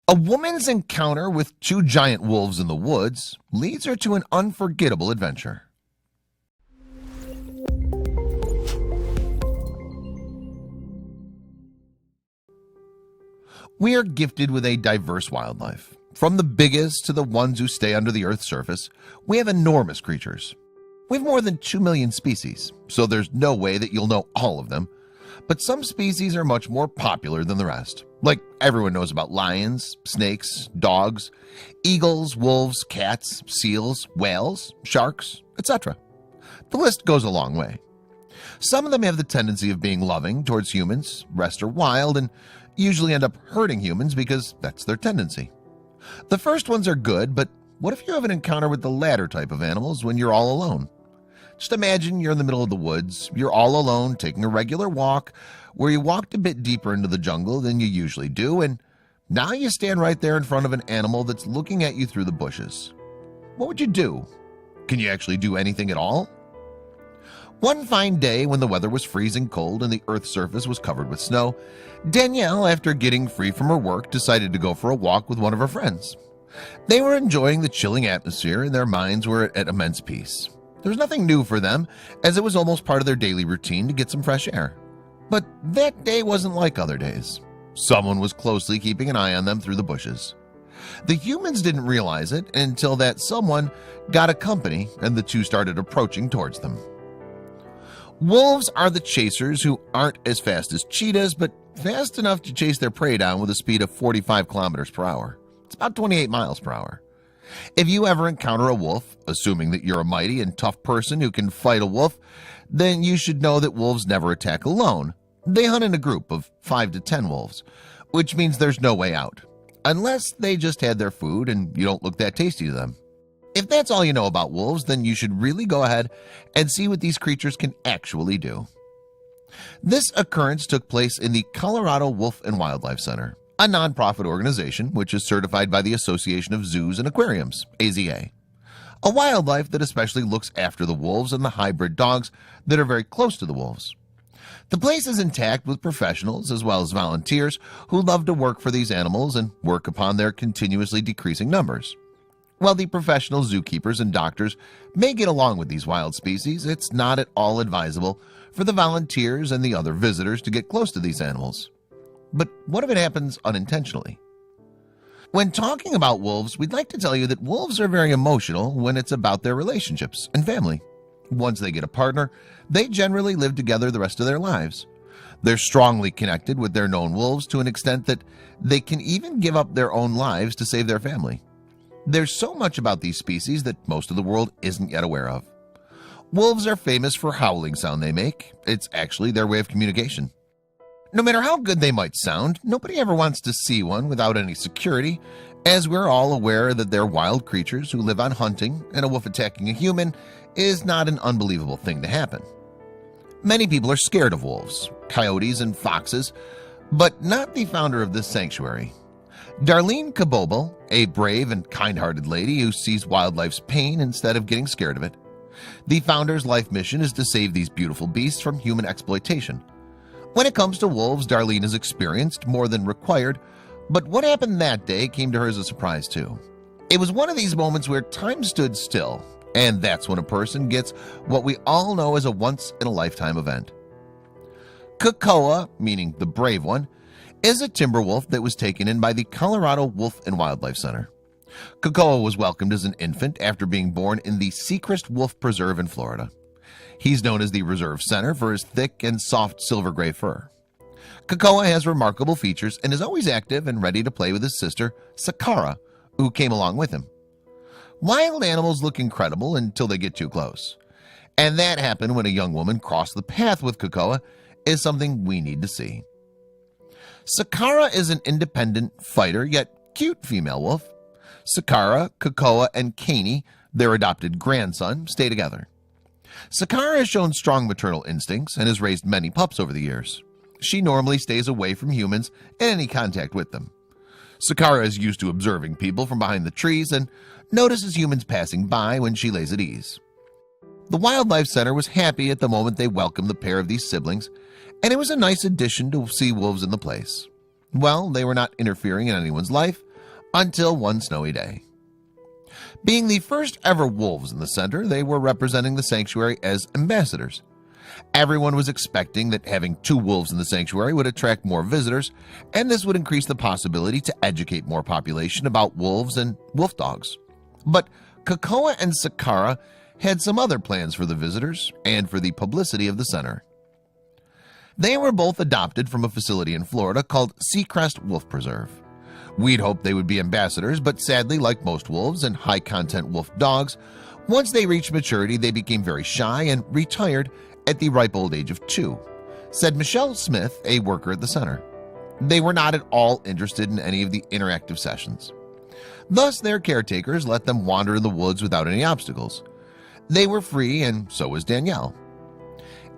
A woman's encounter with two giant wolves in the woods leads her to an unforgettable adventure. We are gifted with a diverse wildlife. From the biggest to the ones who stay under the Earth's surface, we have enormous creatures. We have more than 2 million species, so there's no way that you'll know all of them. But some species are much more popular than the rest. Like everyone knows about lions, snakes, dogs, eagles, wolves, cats, seals, whales, sharks, etc. The list goes a long way. Some of them have the tendency of being loving towards humans, rest are wild, and usually end up hurting humans because that's their tendency. The first ones are good, but what if you have an encounter with the latter type of animals when you're all alone? Just imagine you're in the middle of the woods, you're all alone taking a regular walk where you walked a bit deeper into the jungle than you usually do, and now you stand right there in front of an animal that's looking at you through the bushes. What would you do? Can you actually do anything at all? One fine day when the weather was freezing cold and the Earth's surface was covered with snow, Danielle, after getting free from her work, decided to go for a walk with one of her friends. They were enjoying the chilling atmosphere and their minds were at immense peace. There was nothing new for them, as it was almost part of their daily routine to get some fresh air. But that day wasn't like other days. Someone was closely keeping an eye on them through the bushes. The humans didn't realize it until that someone got a company and the two started approaching towards them. Wolves are the chasers who aren't as fast as cheetahs, but fast enough to chase their prey down with a speed of 45 kilometers per hour. It's about 28 miles per hour. If you ever encounter a wolf, assuming that you're a mighty and tough person who can fight a wolf, then you should know that wolves never attack alone. They hunt in a group of 5 to 10 wolves, which means there's no way out, unless they just had their food and you don't look that tasty to them. If that's all you know about wolves, then you should really go ahead and see what these creatures can actually do. This occurrence took place in the Colorado Wolf and Wildlife Center, a nonprofit organization which is certified by the Association of Zoos and Aquariums, AZA, a wildlife that especially looks after the wolves and the hybrid dogs that are very close to the wolves. The place is intact with professionals as well as volunteers who love to work for these animals and work upon their continuously decreasing numbers. While the professional zookeepers and doctors may get along with these wild species, it's not at all advisable for the volunteers and the other visitors to get close to these animals. But what if it happens unintentionally? When talking about wolves, we'd like to tell you that wolves are very emotional when it's about their relationships and family. Once they get a partner, they generally live together the rest of their lives. They're strongly connected with their known wolves to an extent that they can even give up their own lives to save their family. There's so much about these species that most of the world isn't yet aware of. Wolves are famous for howling sound they make. It's actually their way of communication. No matter how good they might sound, nobody ever wants to see one without any security, as we're all aware that they're wild creatures who live on hunting, and a wolf attacking a human is not an unbelievable thing to happen. Many people are scared of wolves, coyotes, and foxes, but not the founder of this sanctuary. Darlene Kabobel, a brave and kind-hearted lady who sees wildlife's pain instead of getting scared of it. The founder's life mission is to save these beautiful beasts from human exploitation. When it comes to wolves, Darlene has experienced more than required, but what happened that day came to her as a surprise too. It was one of these moments where time stood still, and that's when a person gets what we all know as a once-in-a-lifetime event. Kakoa, meaning the brave one, is a timber wolf that was taken in by the Colorado Wolf and Wildlife Center. Kakoa was welcomed as an infant after being born in the Secrest Wolf Preserve in Florida. He's known as the Reserve Center for his thick and soft silver gray fur. Kakoa has remarkable features and is always active and ready to play with his sister, Sakara, who came along with him. Wild animals look incredible until they get too close. And that happened when a young woman crossed the path with Kakoa is something we need to see. Sakara is an independent, fighter, yet cute female wolf. Sakara, Kakoa, and Kaney, their adopted grandson, stay together. Sakara has shown strong maternal instincts and has raised many pups over the years. She normally stays away from humans and any contact with them. Sakara is used to observing people from behind the trees and notices humans passing by when she lays at ease. The Wildlife Center was happy at the moment they welcomed the pair of these siblings, and it was a nice addition to see wolves in the place. Well, they were not interfering in anyone's life, until one snowy day. Being the first ever wolves in the center, they were representing the sanctuary as ambassadors. Everyone was expecting that having 2 wolves in the sanctuary would attract more visitors, and this would increase the possibility to educate more population about wolves and wolf dogs. But Cocoa and Sakara had some other plans for the visitors and for the publicity of the center. They were both adopted from a facility in Florida called Seacrest Wolf Preserve. We'd hoped they would be ambassadors, but sadly, like most wolves and high-content wolf dogs, once they reached maturity, they became very shy and retired at the ripe old age of 2, said Michelle Smith, a worker at the center. They were not at all interested in any of the interactive sessions. Thus, their caretakers let them wander in the woods without any obstacles. They were free, and so was Danielle.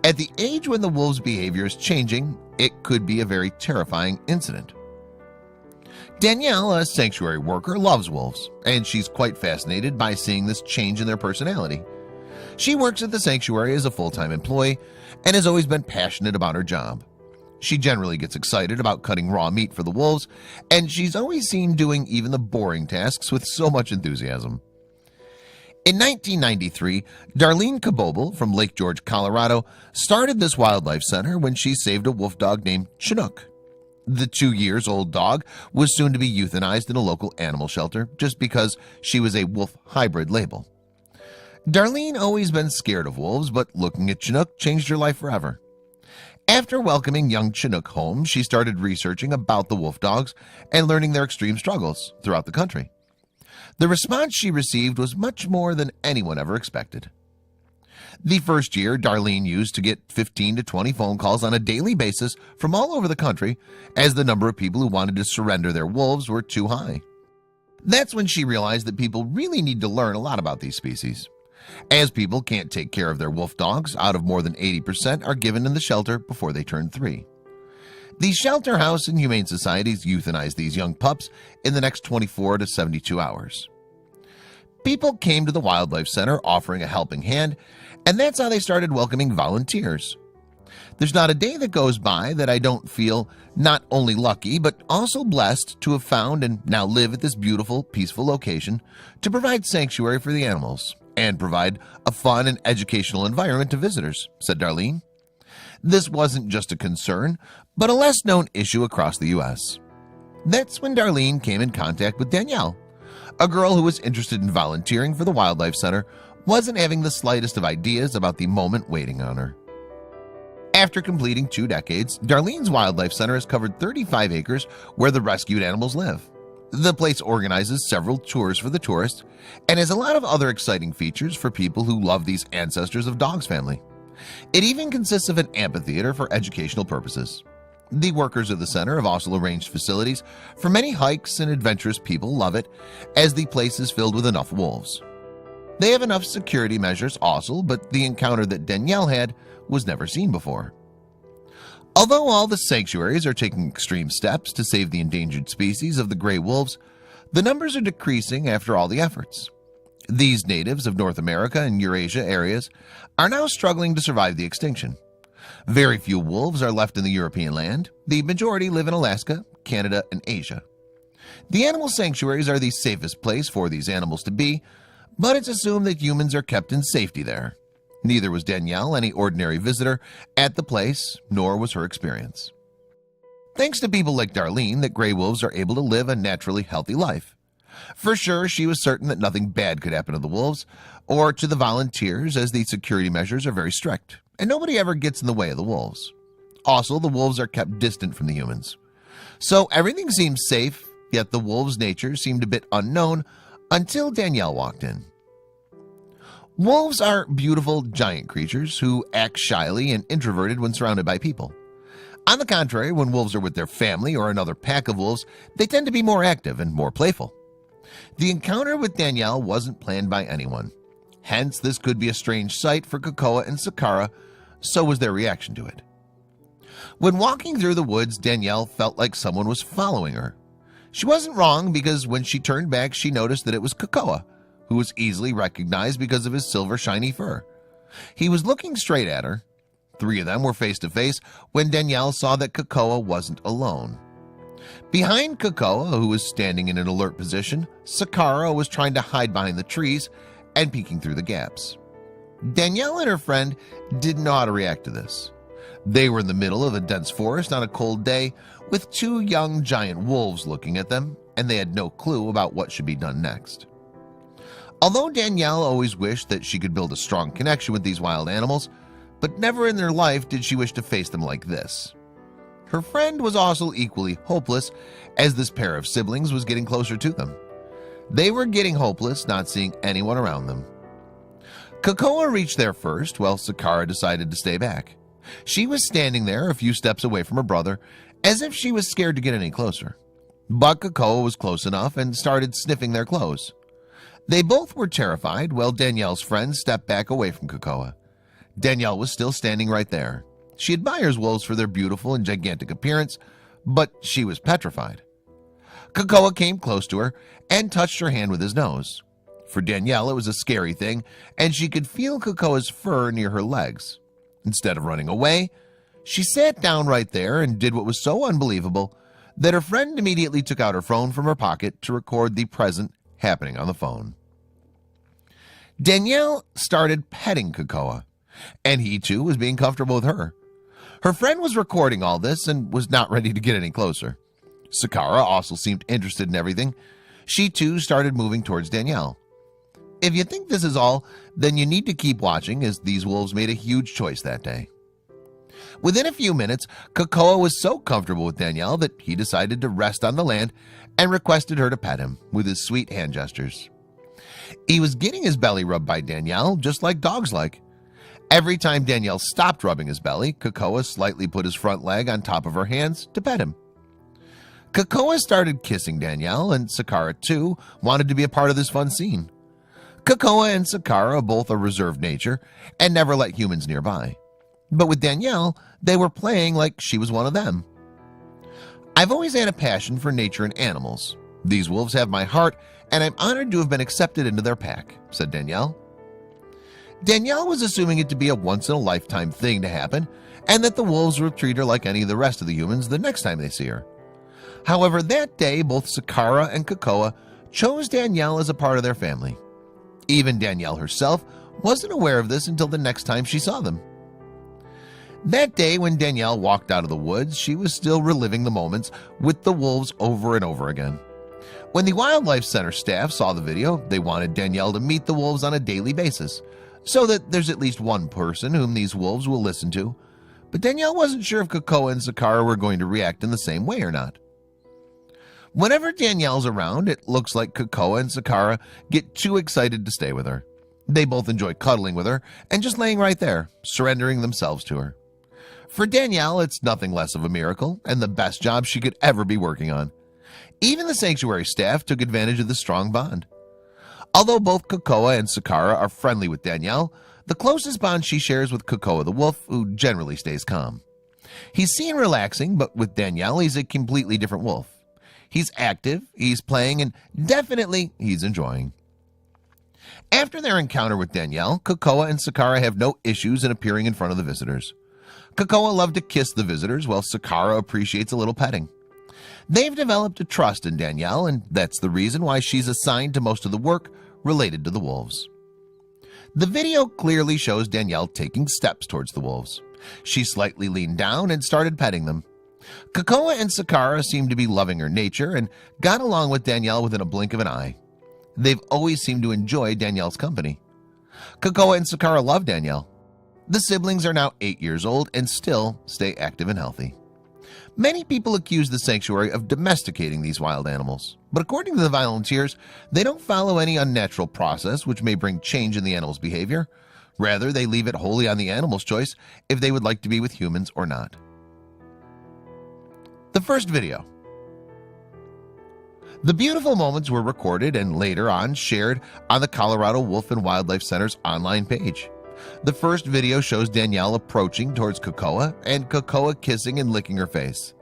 At the age when the wolf's behavior is changing, it could be a very terrifying incident. Danielle, a sanctuary worker, loves wolves, and she's quite fascinated by seeing this change in their personality. She works at the sanctuary as a full-time employee and has always been passionate about her job. She generally gets excited about cutting raw meat for the wolves, and she's always seen doing even the boring tasks with so much enthusiasm. In 1993, Darlene Kabobel from Lake George, Colorado, started this wildlife center when she saved a wolf dog named Chinook. The 2-year-old dog was soon to be euthanized in a local animal shelter just because she was a wolf hybrid label. Darlene always been scared of wolves, but looking at Chinook changed her life forever. After welcoming young Chinook home, she started researching about the wolf dogs and learning their extreme struggles throughout the country. The response she received was much more than anyone ever expected. The first year, Darlene used to get 15 to 20 phone calls on a daily basis from all over the country, as the number of people who wanted to surrender their wolves were too high. That's when she realized that people really need to learn a lot about these species. As people can't take care of their wolf dogs, out of more than 80% are given in the shelter before they turn 3. The Shelter House and Humane Societies euthanize these young pups in the next 24 to 72 hours. People came to the Wildlife Center offering a helping hand, and that's how they started welcoming volunteers. There's not a day that goes by that I don't feel not only lucky but also blessed to have found and now live at this beautiful, peaceful location to provide sanctuary for the animals and provide a fun and educational environment to visitors, said Darlene. This wasn't just a concern, but a less-known issue across the U.S. That's when Darlene came in contact with Danielle, a girl who was interested in volunteering for the Wildlife Center, wasn't having the slightest of ideas about the moment waiting on her. After completing 2 decades, Darlene's Wildlife Center has covered 35 acres where the rescued animals live. The place organizes several tours for the tourists and has a lot of other exciting features for people who love these ancestors of dogs family. It even consists of an amphitheater for educational purposes. The workers of the center have also arranged facilities for many hikes, and adventurous people love it as the place is filled with enough wolves. They have enough security measures also, but the encounter that Danielle had was never seen before. Although all the sanctuaries are taking extreme steps to save the endangered species of the gray wolves, the numbers are decreasing after all the efforts. These natives of North America and Eurasia areas are now struggling to survive the extinction. Very few wolves are left in the European land. The majority live in Alaska, Canada, and Asia. The animal sanctuaries are the safest place for these animals to be, but it's assumed that humans are kept in safety there. Neither was Danielle any ordinary visitor at the place, nor was her experience. Thanks to people like Darlene that gray wolves are able to live a naturally healthy life. For sure, she was certain that nothing bad could happen to the wolves or to the volunteers, as the security measures are very strict, and nobody ever gets in the way of the wolves. Also, the wolves are kept distant from the humans. So everything seems safe, yet the wolves' nature seemed a bit unknown until Danielle walked in. Wolves are beautiful giant creatures who act shyly and introverted when surrounded by people. On the contrary, when wolves are with their family or another pack of wolves, they tend to be more active and more playful. The encounter with Danielle wasn't planned by anyone. Hence, this could be a strange sight for Cocoa and Sakara, so was their reaction to it. When walking through the woods, Danielle felt like someone was following her. She wasn't wrong, because when she turned back, she noticed that it was Cocoa, who was easily recognized because of his silver shiny fur. He was looking straight at her. 3 of them were face to face when Danielle saw that Cocoa wasn't alone. Behind Cocoa, who was standing in an alert position, Sakara was trying to hide behind the trees and peeking through the gaps. Danielle and her friend didn't know how to react to this. They were in the middle of a dense forest on a cold day with two young giant wolves looking at them, and they had no clue about what should be done next. Although Danielle always wished that she could build a strong connection with these wild animals, but never in their life did she wish to face them like this. Her friend was also equally hopeless, as this pair of siblings was getting closer to them. They were getting hopeless, not seeing anyone around them. Cocoa reached there first, while Sakara decided to stay back. She was standing there a few steps away from her brother, as if she was scared to get any closer. But Cocoa was close enough and started sniffing their clothes. They both were terrified, while Danielle's friend stepped back away from Cocoa. Danielle was still standing right there. She admires wolves for their beautiful and gigantic appearance, but she was petrified. Cocoa came close to her and touched her hand with his nose. For Danielle, it was a scary thing, and she could feel Cocoa's fur near her legs. Instead of running away, she sat down right there and did what was so unbelievable that her friend immediately took out her phone from her pocket to record the present happening on the phone. Danielle started petting Cocoa, and he too was being comfortable with her. Her friend was recording all this and was not ready to get any closer. Sakara also seemed interested in everything. She too started moving towards Danielle. If you think this is all, then you need to keep watching, as these wolves made a huge choice that day. Within a few minutes, Cocoa was so comfortable with Danielle that he decided to rest on the land and requested her to pet him with his sweet hand gestures. He was getting his belly rubbed by Danielle, just like dogs like. Every time Danielle stopped rubbing his belly, Cocoa slightly put his front leg on top of her hands to pet him. Cocoa started kissing Danielle, and Sakara too wanted to be a part of this fun scene. Cocoa and Sakara both a reserved nature and never let humans nearby. But with Danielle, they were playing like she was one of them. I've always had a passion for nature and animals. These wolves have my heart, and I'm honored to have been accepted into their pack, said Danielle. Danielle was assuming it to be a once-in-a-lifetime thing to happen, and that the wolves would treat her like any of the rest of the humans the next time they see her. However, that day, both Sakara and Cocoa chose Danielle as a part of their family. Even Danielle herself wasn't aware of this until the next time she saw them. That day, when Danielle walked out of the woods, she was still reliving the moments with the wolves over and over again. When the Wildlife Center staff saw the video, they wanted Danielle to meet the wolves on a daily basis, so that there's at least one person whom these wolves will listen to. But Danielle wasn't sure if Cocoa and Sakara were going to react in the same way or not. Whenever Danielle's around, it looks like Cocoa and Sakara get too excited to stay with her. They both enjoy cuddling with her and just laying right there, surrendering themselves to her. For Danielle, it's nothing less of a miracle and the best job she could ever be working on. Even the sanctuary staff took advantage of the strong bond. Although both Cocoa and Sakara are friendly with Danielle, the closest bond she shares with Cocoa the wolf, who generally stays calm. He's seen relaxing, but with Danielle, he's a completely different wolf. He's active, he's playing, and definitely he's enjoying. After their encounter with Danielle, Cocoa and Sakara have no issues in appearing in front of the visitors. Cocoa loved to kiss the visitors, while Sakara appreciates a little petting. They've developed a trust in Danielle, and that's the reason why she's assigned to most of the work related to the wolves. The video clearly shows Danielle taking steps towards the wolves. She slightly leaned down and started petting them. Cocoa and Sakara seemed to be loving her nature and got along with Danielle within a blink of an eye. They've always seemed to enjoy Danielle's company. Cocoa and Sakara love Danielle. The siblings are now 8 years old and still stay active and healthy. Many people accuse the sanctuary of domesticating these wild animals, but according to the volunteers, they don't follow any unnatural process which may bring change in the animal's behavior. Rather, they leave it wholly on the animal's choice if they would like to be with humans or not. The first video. The beautiful moments were recorded and later on shared on the Colorado Wolf and Wildlife Center's online page. The first video shows Danielle approaching towards Cocoa and Cocoa kissing and licking her face.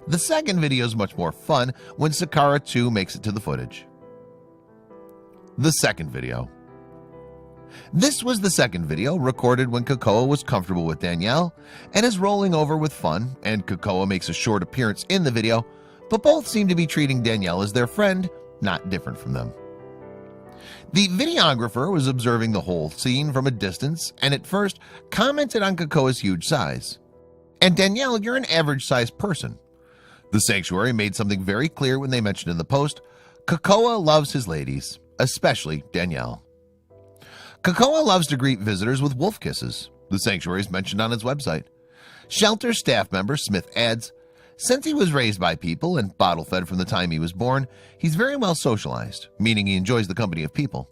The second video is much more fun when Sakara too makes it to the footage. The second video. This was the second video recorded when Cocoa was comfortable with Danielle and is rolling over with fun, and Cocoa makes a short appearance in the video, but both seem to be treating Danielle as their friend, not different from them. The videographer was observing the whole scene from a distance and at first commented on Kakoa's huge size. And Danielle, you're an average-sized person. The sanctuary made something very clear when they mentioned in the post, Kakoa loves his ladies, especially Danielle. Kakoa loves to greet visitors with wolf kisses. The sanctuary is mentioned on its website. Shelter staff member Smith adds, since he was raised by people and bottle-fed from the time he was born, he's very well socialized, meaning he enjoys the company of people.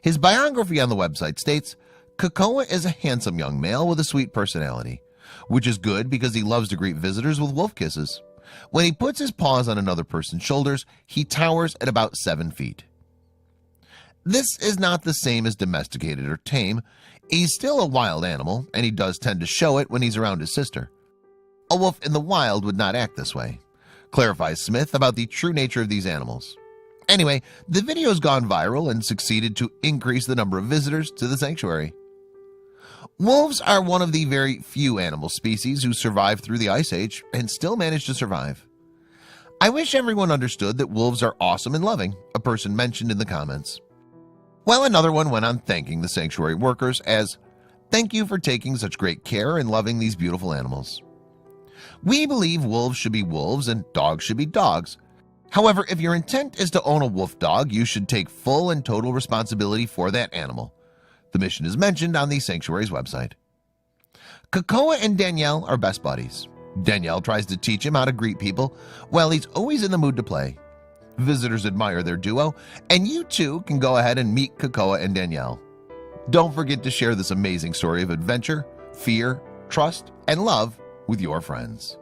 His biography on the website states, Kakoa is a handsome young male with a sweet personality, which is good because he loves to greet visitors with wolf kisses. When he puts his paws on another person's shoulders, he towers at about 7 feet. This is not the same as domesticated or tame. He's still a wild animal, and he does tend to show it when he's around his sister. A wolf in the wild would not act this way, clarifies Smith about the true nature of these animals. Anyway, the video's gone viral and succeeded to increase the number of visitors to the sanctuary. Wolves are one of the very few animal species who survived through the Ice Age and still managed to survive. I wish everyone understood that wolves are awesome and loving, a person mentioned in the comments. Well, another one went on thanking the sanctuary workers as, thank you for taking such great care and loving these beautiful animals. We believe wolves should be wolves and dogs should be dogs. However, if your intent is to own a wolf dog, you should take full and total responsibility for that animal. The mission is mentioned on the sanctuary's website. Kakoa and Danielle are best buddies. Danielle tries to teach him how to greet people, while he's always in the mood to play. Visitors admire their duo, and you too can go ahead and meet Kakoa and Danielle. Don't forget to share this amazing story of adventure, fear, trust, and love with your friends.